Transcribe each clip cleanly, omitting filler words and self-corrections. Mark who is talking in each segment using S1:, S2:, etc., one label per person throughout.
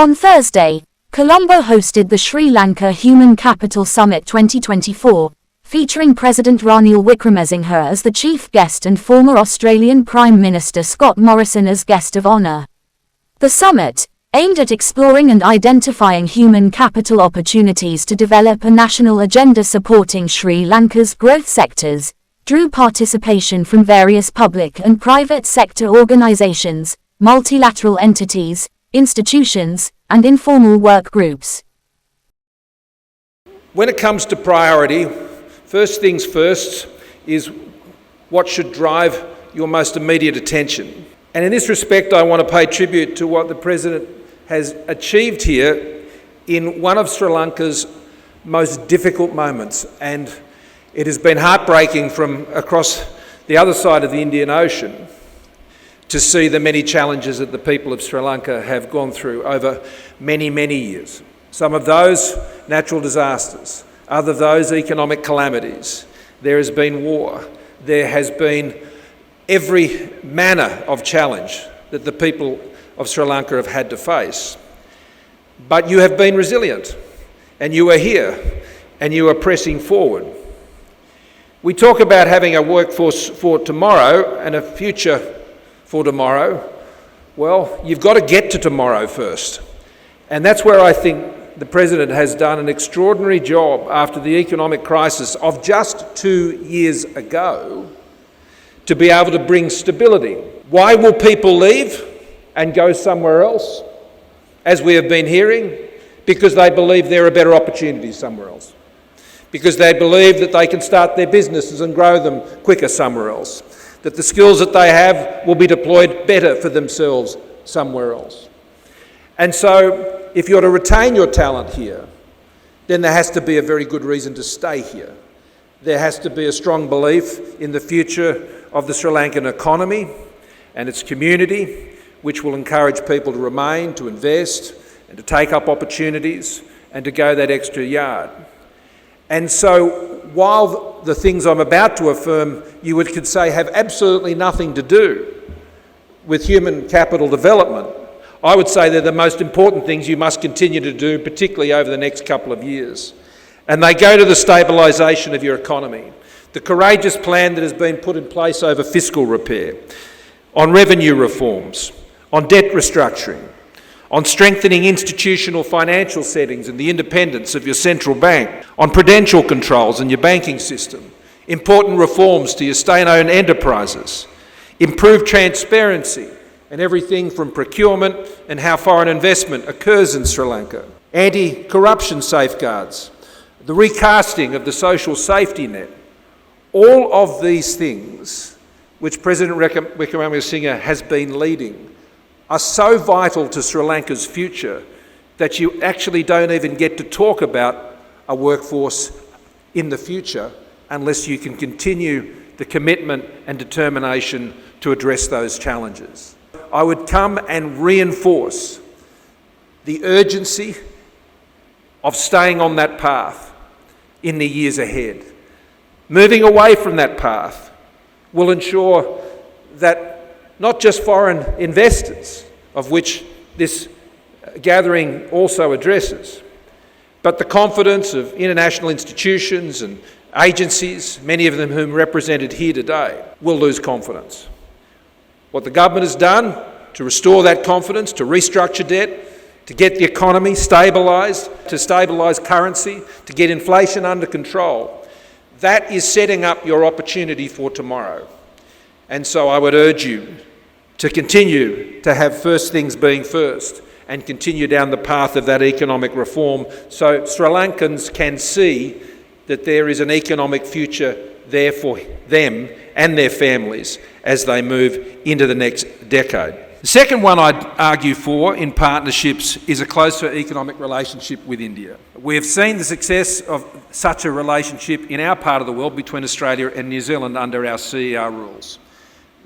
S1: On Thursday, Colombo hosted the Sri Lanka Human Capital Summit 2024, featuring President Ranil Wickremesinghe as the chief guest and former Australian Prime Minister Scott Morrison as guest of honour. The summit, aimed at exploring and identifying human capital opportunities to develop a national agenda supporting Sri Lanka's growth sectors, drew participation from various public and private sector organisations, multilateral entities, institutions, and informal work groups.
S2: When it comes to priority, first things first is what should drive your most immediate attention. And in this respect, I want to pay tribute to what the President has achieved here in one of Sri Lanka's most difficult moments. And it has been heartbreaking from across the other side of the Indian Ocean to see the many challenges that the people of Sri Lanka have gone through over many, many years. Some of those natural disasters, other of those economic calamities. There has been war. There has been every manner of challenge that the people of Sri Lanka have had to face. But you have been resilient, and you are here, and you are pressing forward. We talk about having a workforce for tomorrow and a future for tomorrow. Well, you've got to get to tomorrow first. And that's where I think the President has done an extraordinary job after the economic crisis of just 2 years ago to be able to bring stability. Why will people leave and go somewhere else, as we have been hearing? Because they believe there are better opportunities somewhere else. Because they believe that they can start their businesses and grow them quicker somewhere else. That the skills that they have will be deployed better for themselves somewhere else. And so, if you're to retain your talent here, then there has to be a very good reason to stay here. There has to be a strong belief in the future of the Sri Lankan economy and its community, which will encourage people to remain, to invest, and to take up opportunities, and to go that extra yard. And so, while the things I'm about to affirm, you could say, have absolutely nothing to do with human capital development, I would say they're the most important things you must continue to do, particularly over the next couple of years. And they go to the stabilisation of your economy, the courageous plan that has been put in place over fiscal repair, on revenue reforms, on debt restructuring, on strengthening institutional financial settings and the independence of your central bank, on prudential controls and your banking system, important reforms to your state-owned enterprises, improved transparency and everything from procurement and how foreign investment occurs in Sri Lanka, anti-corruption safeguards, the recasting of the social safety net. All of these things, which President Wickremesinghe has been leading, are so vital to Sri Lanka's future that you actually don't even get to talk about a workforce in the future unless you can continue the commitment and determination to address those challenges. I would come and reinforce the urgency of staying on that path in the years ahead. Moving away from that path will ensure that not just foreign investors, of which this gathering also addresses, but the confidence of international institutions and agencies, many of them whom represented here today, will lose confidence. What the government has done to restore that confidence, to restructure debt, to get the economy stabilised, to stabilise currency, to get inflation under control, that is setting up your opportunity for tomorrow. And so I would urge you to continue to have first things being first and continue down the path of that economic reform so Sri Lankans can see that there is an economic future there for them and their families as they move into the next decade. The second one I'd argue for in partnerships is a closer economic relationship with India. We have seen the success of such a relationship in our part of the world between Australia and New Zealand under our CER rules.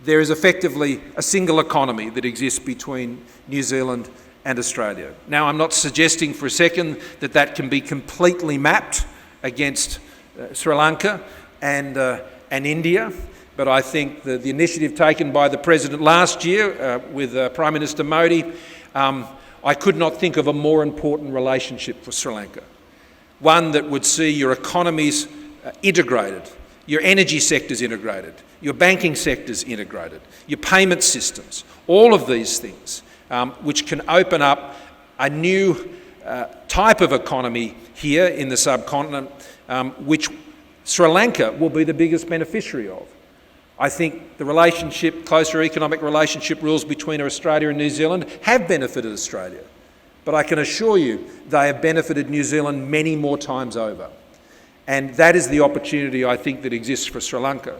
S2: There is effectively a single economy that exists between New Zealand and Australia. Now, I'm not suggesting for a second that that can be completely mapped against Sri Lanka and India, but I think the initiative taken by the President last year with Prime Minister Modi I could not think of a more important relationship for Sri Lanka. One that would see your economies integrated, your energy sectors integrated, your banking sectors integrated, your payment systems, all of these things, which can open up a new type of economy here in the subcontinent, which Sri Lanka will be the biggest beneficiary of. I think the relationship, closer economic relationship rules between Australia and New Zealand have benefited Australia. But I can assure you they have benefited New Zealand many more times over. And that is the opportunity, I think, that exists for Sri Lanka.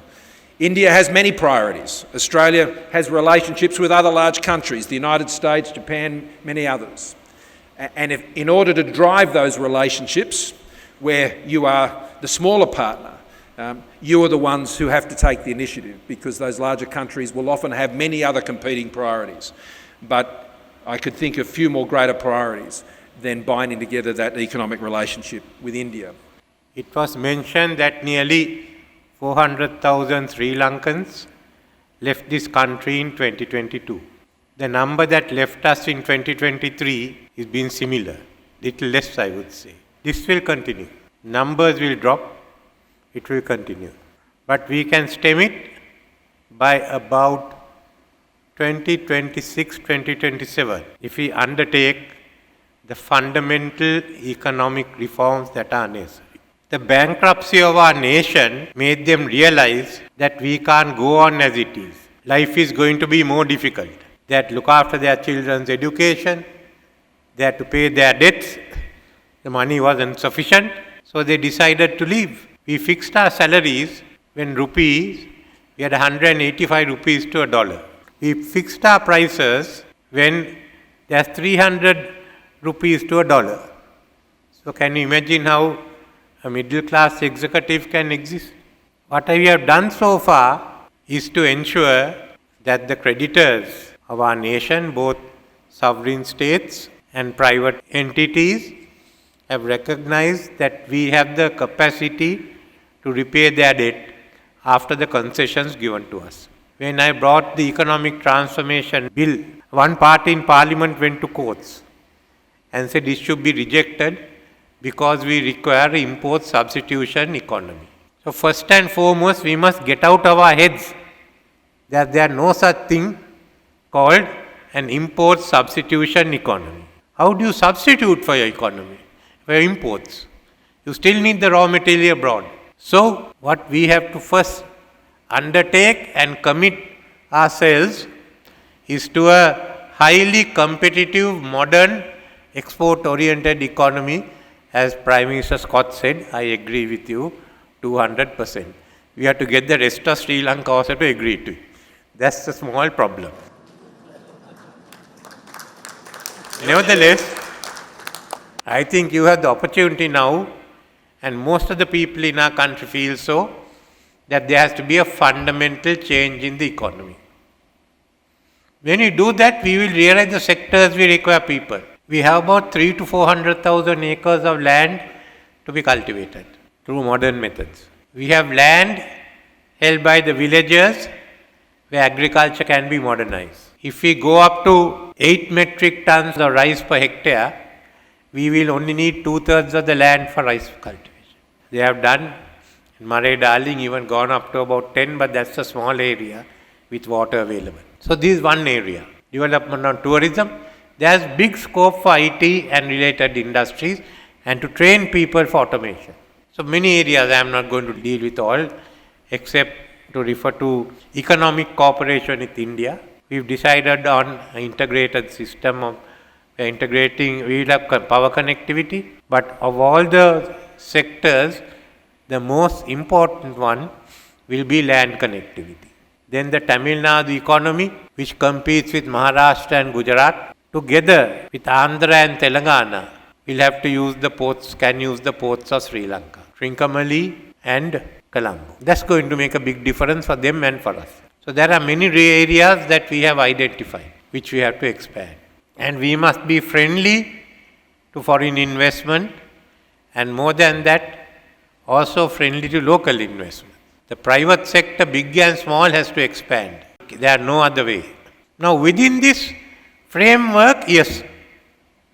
S2: India has many priorities. Australia has relationships with other large countries, the United States, Japan, many others. And in order to drive those relationships, where you are the smaller partner, you are the ones who have to take the initiative, because those larger countries will often have many other competing priorities. But I could think of few more greater priorities than binding together that economic relationship with India.
S3: It was mentioned that nearly 400,000 Sri Lankans left this country in 2022. The number that left us in 2023 is been similar, little less I would say. This will continue. Numbers will drop, it will continue. But we can stem it by about 2026, 2027 if we undertake the fundamental economic reforms that are necessary. The bankruptcy of our nation made them realize that we can't go on as it is. Life is going to be more difficult. They had to look after their children's education, they had to pay their debts, the money wasn't sufficient, so they decided to leave. We fixed our salaries when rupees, we had 185 rupees to a dollar. We fixed our prices when there's 300 rupees to a dollar. So can you imagine how a middle class executive can exist? What we have done so far is to ensure that the creditors of our nation, both sovereign states and private entities, have recognized that we have the capacity to repay their debt after the concessions given to us. When I brought the economic transformation bill, one party in parliament went to courts and said it should be rejected because we require import substitution economy. So first and foremost, we must get out of our heads that there are no such thing called an import substitution economy. How do you substitute for your economy, for your imports? You still need the raw material abroad. So what we have to first undertake and commit ourselves is to a highly competitive, modern, export-oriented economy. As Prime Minister Scott said, I agree with you 200%. We have to get the rest of Sri Lanka also to agree to it. That's a small problem. Nevertheless, I think you have the opportunity now, and most of the people in our country feel so, that there has to be a fundamental change in the economy. When we do that, we will realize the sectors we require people. We have about 300,000 to 400,000 acres of land to be cultivated through modern methods. We have land held by the villagers where agriculture can be modernized. If we go up to 8 metric tons of rice per hectare, we will only need 2/3 of the land for rice cultivation. They have done in Murray Darling, even gone up to about 10, but that's a small area with water available. So this is one area. Development on tourism. There's big scope for IT and related industries and to train people for automation. So many areas I am not going to deal with all, except to refer to economic cooperation with India. We've decided on an integrated system of integrating, we will have power connectivity, but of all the sectors, the most important one will be land connectivity. Then the Tamil Nadu economy, which competes with Maharashtra and Gujarat, together with Andhra and Telangana, will have to use the ports, can use the ports of Sri Lanka, Trincomalee and Colombo. That's going to make a big difference for them and for us. So there are many areas that we have identified, which we have to expand. And we must be friendly to foreign investment, and more than that, also friendly to local investment. The private sector, big and small, has to expand. There are no other way. Now within this framework, yes,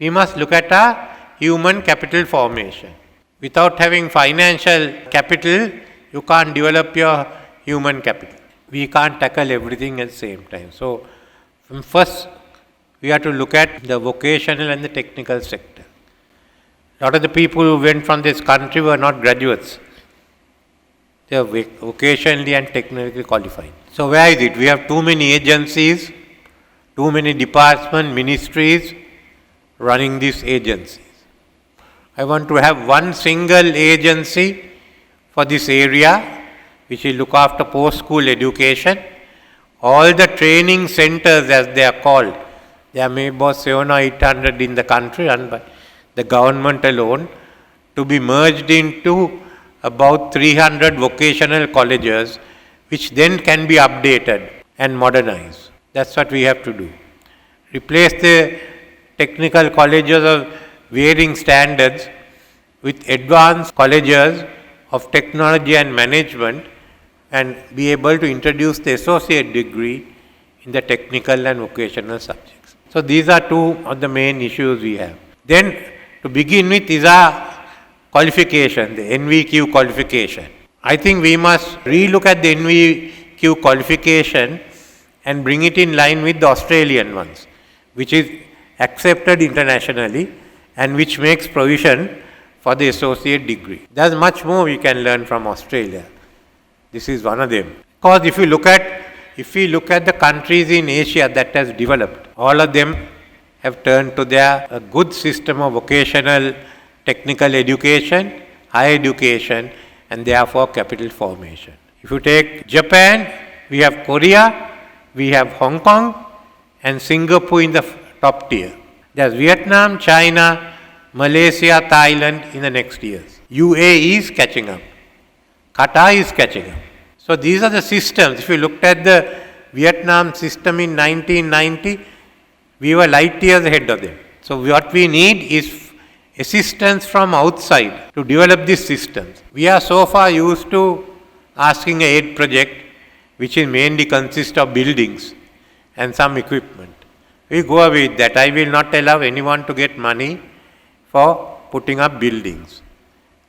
S3: we must look at our human capital formation. Without having financial capital, you can't develop your human capital. We can't tackle everything at the same time. So, first, we have to look at the vocational and the technical sector. A lot of the people who went from this country were not graduates. They are vocationally and technically qualified. So, where is it? We have too many agencies, too many departments, ministries running these agencies. I want to have one single agency for this area, which will look after post-school education. All the training centers, as they are called, there are maybe about 700 or 800 in the country run by the government alone, to be merged into about 300 vocational colleges, which then can be updated and modernized. That's what we have to do. Replace the technical colleges of varying standards with advanced colleges of technology and management, and be able to introduce the associate degree in the technical and vocational subjects. So these are two of the main issues we have. Then to begin with is our qualification, the NVQ qualification. I think we must relook at the NVQ qualification and bring it in line with the Australian ones, which is accepted internationally and which makes provision for the associate degree. There's much more we can learn from Australia. This is one of them. Because if we look at the countries in Asia that has developed, all of them have turned to their good system of vocational technical education, higher education, and therefore capital formation. If you take Japan, we have Korea, we have Hong Kong, and Singapore in the top tier. There's Vietnam, China, Malaysia, Thailand in the next years. UAE is catching up. Qatar is catching up. So these are the systems. If you looked at the Vietnam system in 1990, we were light years ahead of them. So what we need is assistance from outside to develop these systems. We are so far used to asking an aid project, which is mainly consists of buildings and some equipment. We go away with that. I will not allow anyone to get money for putting up buildings.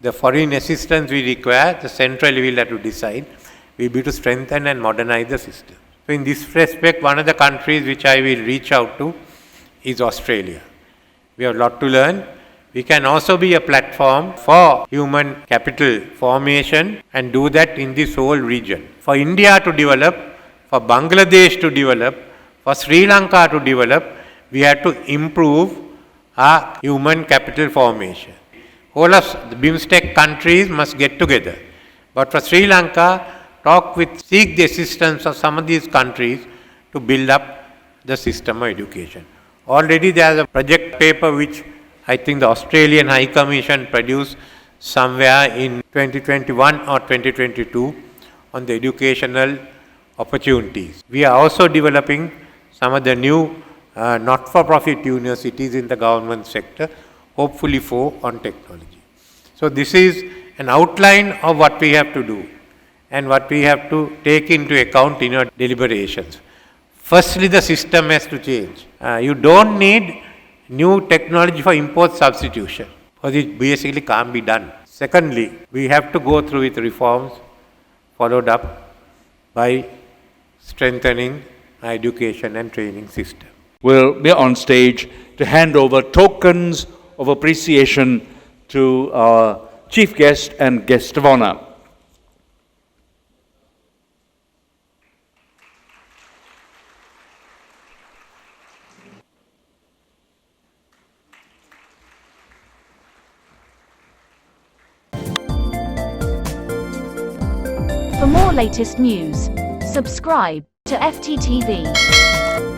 S3: The foreign assistance we require, the central will have to decide, will be to strengthen and modernize the system. So in this respect, one of the countries which I will reach out to is Australia. We have a lot to learn. We can also be a platform for human capital formation and do that in this whole region. For India to develop, for Bangladesh to develop, for Sri Lanka to develop, we have to improve our human capital formation. Whole of the BIMSTEC countries must get together. But for Sri Lanka, seek the assistance of some of these countries to build up the system of education. Already there is a project paper which I think the Australian High Commission produced somewhere in 2021 or 2022 on the educational opportunities. We are also developing some of the new not-for-profit universities in the government sector, hopefully 4 on technology. So this is an outline of what we have to do and what we have to take into account in our deliberations. Firstly, the system has to change. You don't need new technology for import substitution, because it basically can't be done. Secondly, we have to go through with reforms followed up by strengthening our education and training system.
S4: We'll be on stage to hand over tokens of appreciation to our chief guest and guest of honor.
S1: For more latest news, subscribe to FTTV.